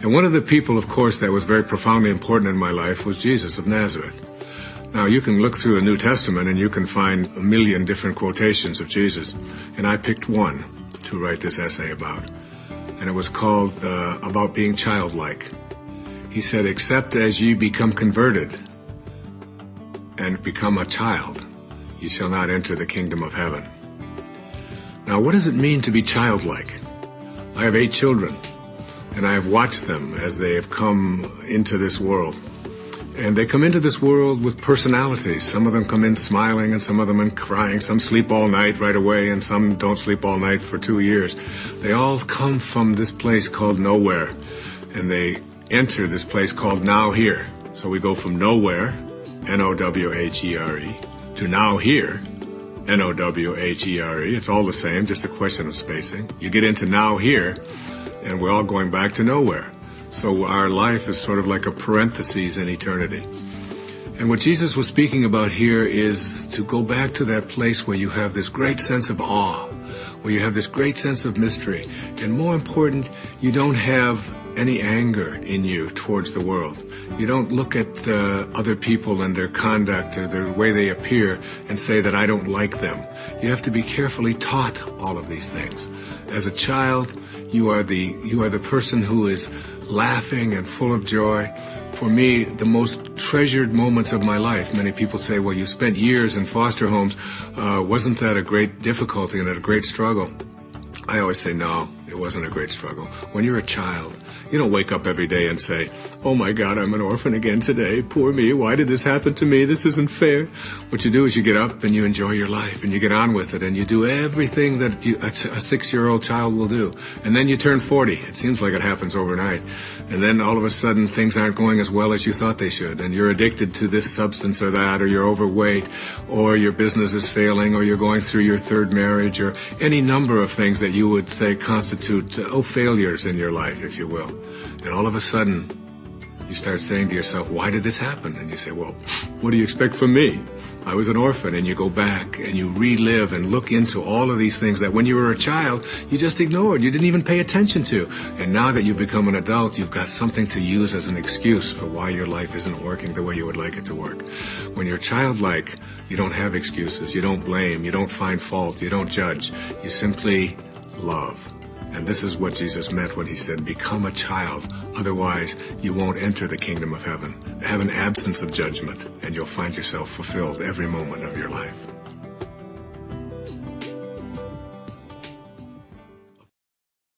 And one of the people, of course, that was very profoundly important in my life was Jesus of Nazareth. Now, you can look through the New Testament and you can find a million different quotations of Jesus. And I picked one to write this essay about. And it was called About Being Childlike. He said, "Except as ye become converted and become a child, ye shall not enter the kingdom of heaven." Now, what does it mean to be childlike? I have 8 children, and I have watched them as they have come into this world. And they come into this world with personalities. Some of them come in smiling, and some of them in crying. Some sleep all night right away, and some don't sleep all night for 2 years. They all come from this place called nowhere, and they enter this place called now here. So we go from nowhere, N-O-W-H-E-R-E, to now here, N-O-W-H-E-R-E. It's all the same, just a question of spacing. You get into now here, and we're all going back to nowhere. So our life is sort of like a parenthesis in eternity. And what Jesus was speaking about here is to go back to that place where you have this great sense of awe, where you have this great sense of mystery. And more important, you don't have any anger in you towards the world. You don't look at other people and their conduct or the way they appear and say that I don't like them. You have to be carefully taught all of these things. As a child, you are the person who is laughing and full of joy. For me, the most treasured moments of my life, many people say, well, you spent years in foster homes. Wasn't that a great difficulty and a great struggle? I always say, no, it wasn't a great struggle. When you're a child, you don't wake up every day and say, oh my God, I'm an orphan again today. Poor me. Why did this happen to me? This isn't fair. What you do is you get up and you enjoy your life and you get on with it and you do everything that a 6-year-old child will do. And then you turn 40. It seems like it happens overnight. And then all of a sudden things aren't going as well as you thought they should. And you're addicted to this substance or that, or you're overweight, or your business is failing, or you're going through your 3rd marriage, or any number of things that you would say constitute failures in your life, if you will. And all of a sudden, you start saying to yourself, why did this happen? And you say, well, what do you expect from me? I was an orphan. And you go back and you relive and look into all of these things that when you were a child, you just ignored. You didn't even pay attention to. And now that you've become an adult, you've got something to use as an excuse for why your life isn't working the way you would like it to work. When you're childlike, you don't have excuses. You don't blame. You don't find fault. You don't judge. You simply love. And this is what Jesus meant when he said, become a child. Otherwise, you won't enter the kingdom of heaven. Have an absence of judgment, and you'll find yourself fulfilled every moment of your life.